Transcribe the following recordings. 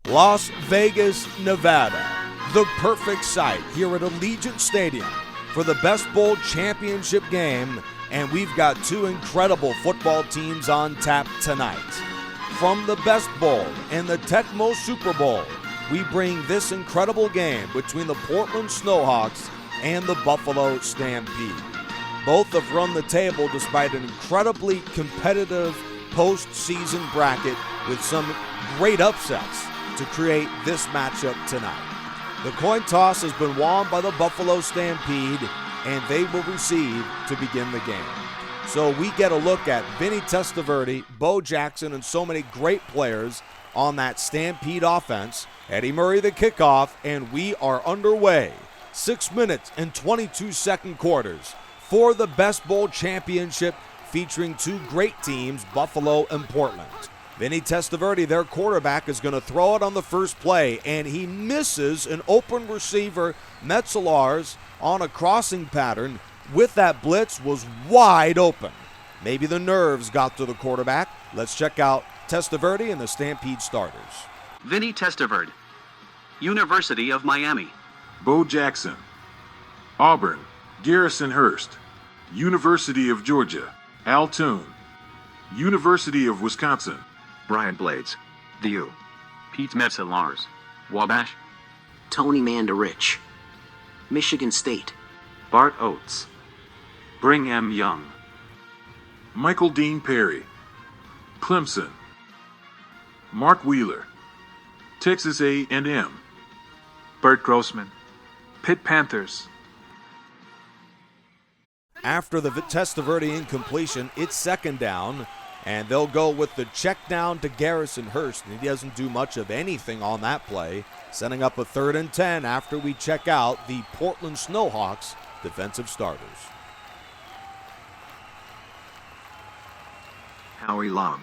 Las Vegas, Nevada, the perfect site here at Allegiant Stadium for the Best Bowl championship game, and we've got two incredible football teams on tap tonight. From the Best Bowl and the Tecmo Super Bowl, we bring this incredible game between the Portland Snowhawks and the Buffalo Stampede. Both have run the table despite an incredibly competitive postseason bracket with some great upsets to create this matchup tonight. The coin toss has been won by the Buffalo Stampede, and they will receive to begin the game. So we get a look at Vinny Testaverde, Bo Jackson, and so many great players on that Stampede offense. Eddie Murray the kickoff, and we are underway. 6 minutes and 22-second quarters for the Best Bowl championship featuring two great teams, Buffalo and Portland. Vinny Testaverde, their quarterback, is going to throw it on the first play, and he misses an open receiver, Metzelaars, on a crossing pattern. With that blitz, was wide open. Maybe the nerves got to the quarterback. Let's check out Testaverde and the Stampede starters. Vinny Testaverde, University of Miami. Bo Jackson, Auburn, Garrison Hurst, University of Georgia. Al Toon, University of Wisconsin. Brian Blades, the U. Pete Metzelaars, Wabash. Tony Mandarich, Michigan State. Bart Oates, Brigham M. Young. Michael Dean Perry, Clemson. Mark Wheeler, Texas A&M. Bert Grossman, Pitt Panthers. After the Testaverde incompletion, it's second down, and they'll go with the check down to Garrison Hurst. And he doesn't do much of anything on that play, setting up a 3rd and 10 after we check out the Portland Snowhawks defensive starters. Howie Long,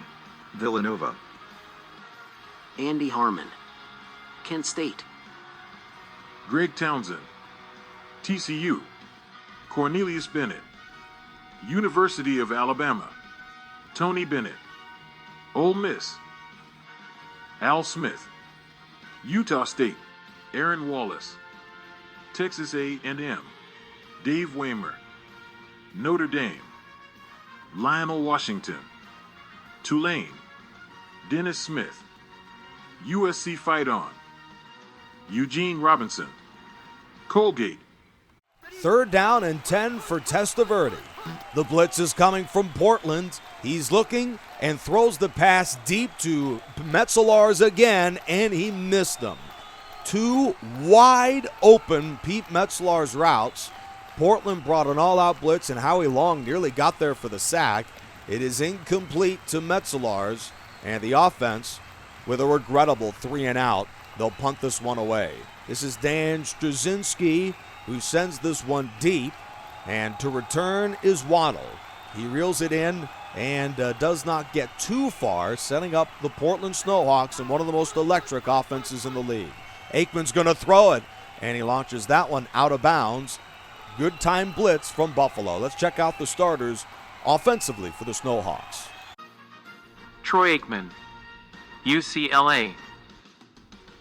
Villanova. Andy Harmon, Kent State. Greg Townsend, TCU. Cornelius Bennett, University of Alabama. Tony Bennett, Ole Miss. Al Smith, Utah State. Aaron Wallace, Texas A&M. Dave Waymer, Notre Dame. Lionel Washington, Tulane. Dennis Smith, USC Fight On. Eugene Robinson, Colgate. 3rd down and 10 for Testaverde. The blitz is coming from Portland. He's looking and throws the pass deep to Metzelaars again, and he missed them. Two wide open Pete Metzelaars routes. Portland brought an all-out blitz, and Howie Long nearly got there for the sack. It is incomplete to Metzelaars, and the offense, with a regrettable 3 and out, they'll punt this one away. This is Dan Straczynski, who sends this one deep, and to return is Waddle. He reels it in and does not get too far, setting up the Portland Snowhawks in one of the most electric offenses in the league. Aikman's going to throw it, and he launches that one out of bounds. Good time blitz from Buffalo. Let's check out the starters offensively for the Snowhawks. Troy Aikman, UCLA.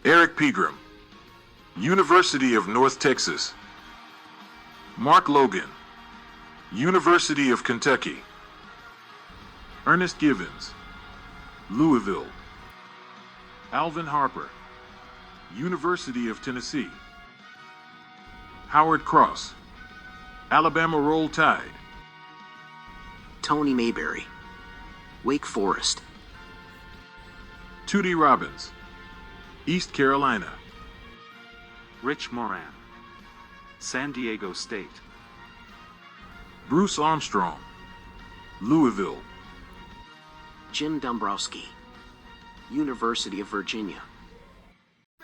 Eric Pegram, University of North Texas. Mark Logan, University of Kentucky. Ernest Givens, Louisville. Alvin Harper, University of Tennessee. Howard Cross, Alabama Roll Tide. Tony Mayberry, Wake Forest. Tootie Robbins, East Carolina. Rich Moran, San Diego State. Bruce Armstrong, Louisville. Jim Dombrowski, University of Virginia.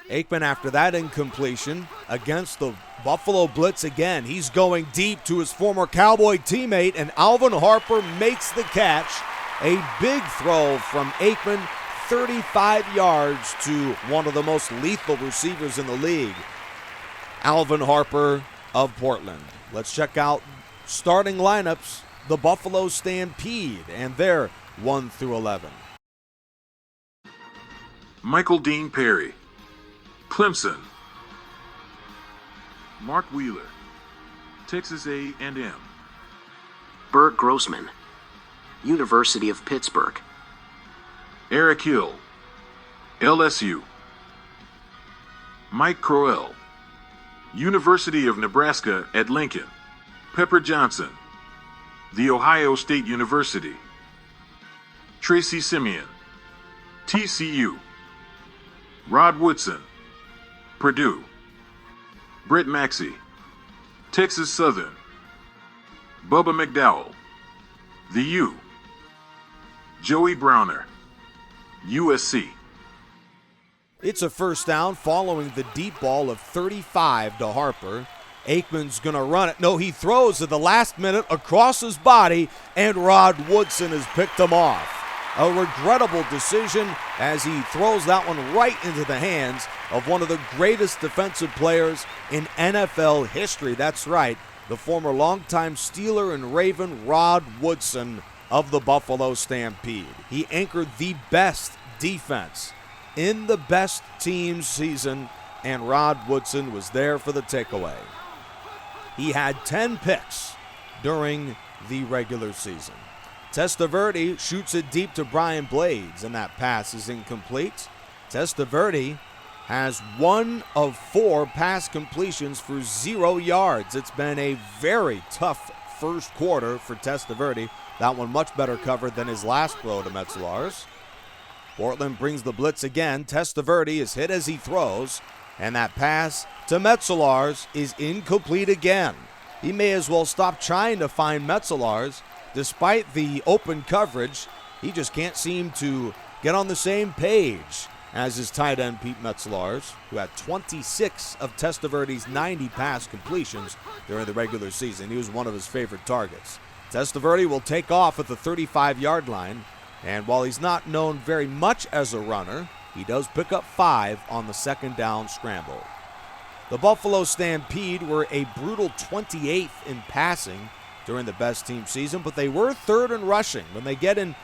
Aikman, after that incompletion against the Buffalo Blitz again, he's going deep to his former Cowboy teammate, and Alvin Harper makes the catch. A big throw from Aikman, 35 yards to one of the most lethal receivers in the league, Alvin Harper of Portland. Let's check out starting lineups, the Buffalo Stampede, and their 1 through 11. Michael Dean Perry, Clemson. Mark Wheeler, Texas A&M. Bert Grossman, University of Pittsburgh. Eric Hill, LSU. Mike Crowell, University of Nebraska at Lincoln. Pepper Johnson, The Ohio State University. Tracy Simeon, TCU. Rod Woodson, Purdue. Brett Maxey, Texas Southern. Bubba McDowell, the U. Joey Browner, USC. It's a first down following the deep ball of 35 to Harper. Aikman's going to run it. No, he throws at the last minute across his body, and Rod Woodson has picked him off. A regrettable decision as he throws that one right into the hands of one of the greatest defensive players in NFL history. That's right, the former longtime Steeler and Raven Rod Woodson of the Buffalo Stampede. He anchored the best defense in the best team season, and Rod Woodson was there for the takeaway. He had 10 picks during the regular season. Testaverde shoots it deep to Brian Blades, and that pass is incomplete. Testaverde has 1 of 4 pass completions for 0 yards. It's been a very tough first quarter for Testaverde. That one much better covered than his last throw to Metzelars. Portland brings the blitz again. Testaverde is hit as he throws, and that pass to Metzelars is incomplete again. He may as well stop trying to find Metzelars. Despite the open coverage, he just can't seem to get on the same page as his tight end Pete Metzelars, who had 26 of Testaverde's 90 pass completions during the regular season. He was one of his favorite targets. Testaverde will take off at the 35-yard line, and while he's not known very much as a runner, he does pick up 5 on the second down scramble. The Buffalo Stampede were a brutal 28th in passing during the best team season, but they were 3rd in rushing. When they get in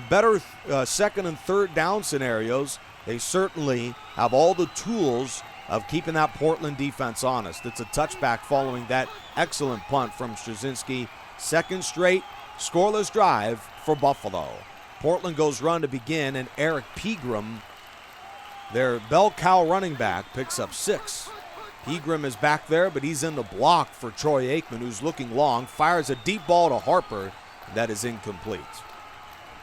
better second and third down scenarios, they certainly have all the tools of keeping that Portland defense honest. It's a touchback following that excellent punt from Straczynski. Second straight scoreless drive for Buffalo. Portland goes run to begin, and Eric Pegram, their bell cow running back, picks up 6. Pegram is back there, but he's in the block for Troy Aikman, who's looking long, fires a deep ball to Harper. That is incomplete.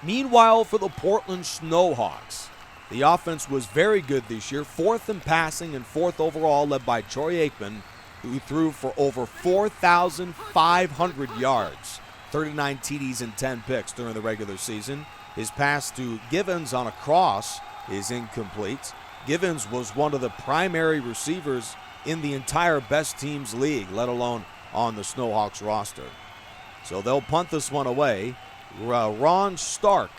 Meanwhile, for the Portland Snowhawks, the offense was very good this year, 4th in passing and 4th overall, led by Troy Aikman, who threw for over 4,500 yards, 39 TDs and 10 picks during the regular season. His pass to Givens on a cross is incomplete. Givens was one of the primary receivers in the entire best teams league, let alone on the Snowhawks roster. So they'll punt this one away. Ron Stark,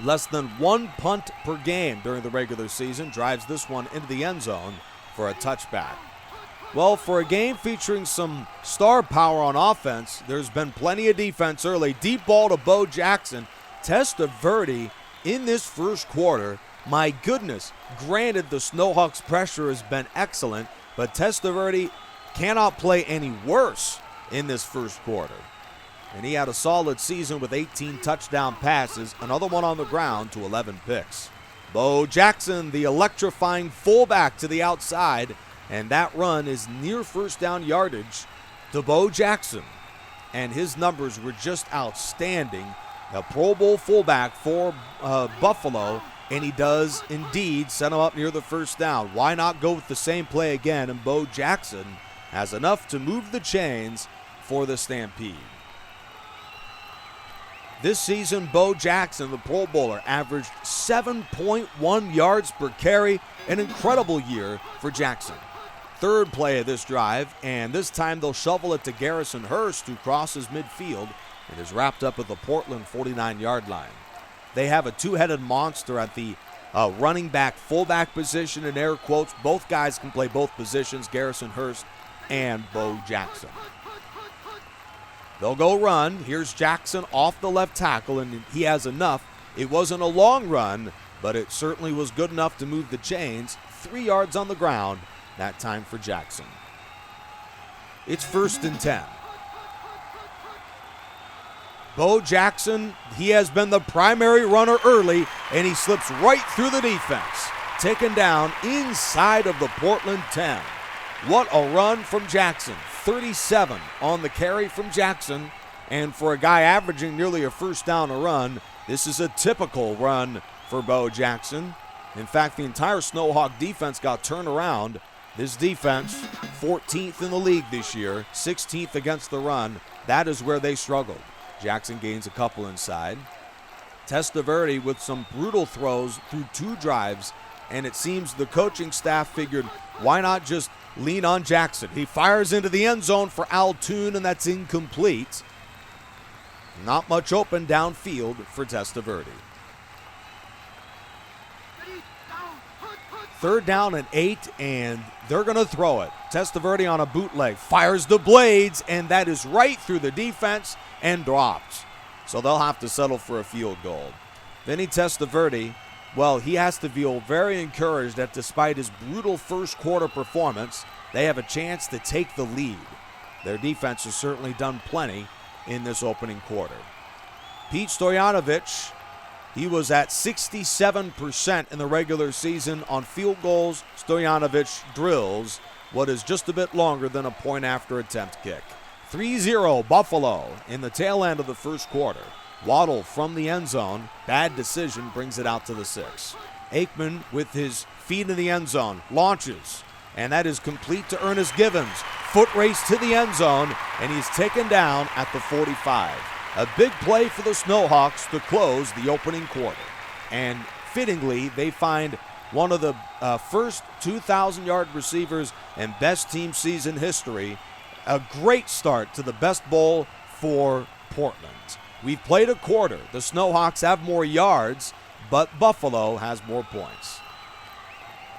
less than 1 punt per game during the regular season, drives this one into the end zone for a touchback. Well, for a game featuring some star power on offense, there's been plenty of defense early. Deep ball to Bo Jackson. Testaverde in this first quarter, my goodness, granted the Snowhawks' pressure has been excellent, but Testaverde cannot play any worse in this first quarter. And he had a solid season with 18 touchdown passes, another one on the ground to 11 picks. Bo Jackson, the electrifying fullback to the outside, and that run is near first down yardage to Bo Jackson. And his numbers were just outstanding. A Pro Bowl fullback for Buffalo, and he does indeed set him up near the first down. Why not go with the same play again? And Bo Jackson has enough to move the chains for the Stampede. This season, Bo Jackson, the Pro Bowler, averaged 7.1 yards per carry, an incredible year for Jackson. Third play of this drive, and this time they'll shovel it to Garrison Hurst, who crosses midfield and is wrapped up at the Portland 49-yard line. They have a two-headed monster at the running back, fullback position, in air quotes. Both guys can play both positions, Garrison Hurst and Bo Jackson. They'll go run. Here's Jackson off the left tackle, and he has enough. It wasn't a long run, but it certainly was good enough to move the chains. 3 yards on the ground, that time for Jackson. It's 1st and 10. Bo Jackson, he has been the primary runner early, and he slips right through the defense. Taken down inside of the Portland 10. What a run from Jackson. 37 on the carry from Jackson. And for a guy averaging nearly a first down a run, this is a typical run for Bo Jackson. In fact, the entire Snowhawk defense got turned around. This defense, 14th in the league this year, 16th against the run. That is where they struggled. Jackson gains a couple inside. Testaverde with some brutal throws through 2 drives, and it seems the coaching staff figured, why not just lean on Jackson? He fires into the end zone for Altoon, and that's incomplete. Not much open downfield for Testaverde. 3rd down and 8, and they're going to throw it. Testaverde on a bootleg, fires the blades, and that is right through the defense and drops. So they'll have to settle for a field goal. Vinny Testaverde, well, he has to feel very encouraged that despite his brutal first quarter performance, they have a chance to take the lead. Their defense has certainly done plenty in this opening quarter. Pete Stoyanovich, he was at 67% in the regular season on field goals. Stoyanovich drills what is just a bit longer than a point after attempt kick. 3-0 Buffalo in the tail end of the first quarter. Waddle from the end zone. Bad decision, brings it out to the 6. Aikman with his feet in the end zone launches, and that is complete to Ernest Givens. Foot race to the end zone, and he's taken down at the 45. A big play for the Snowhawks to close the opening quarter. And fittingly, they find one of the first 2,000-yard receivers and best team season history. A great start to the best bowl for Portland. We've played a quarter. The Snowhawks have more yards, but Buffalo has more points.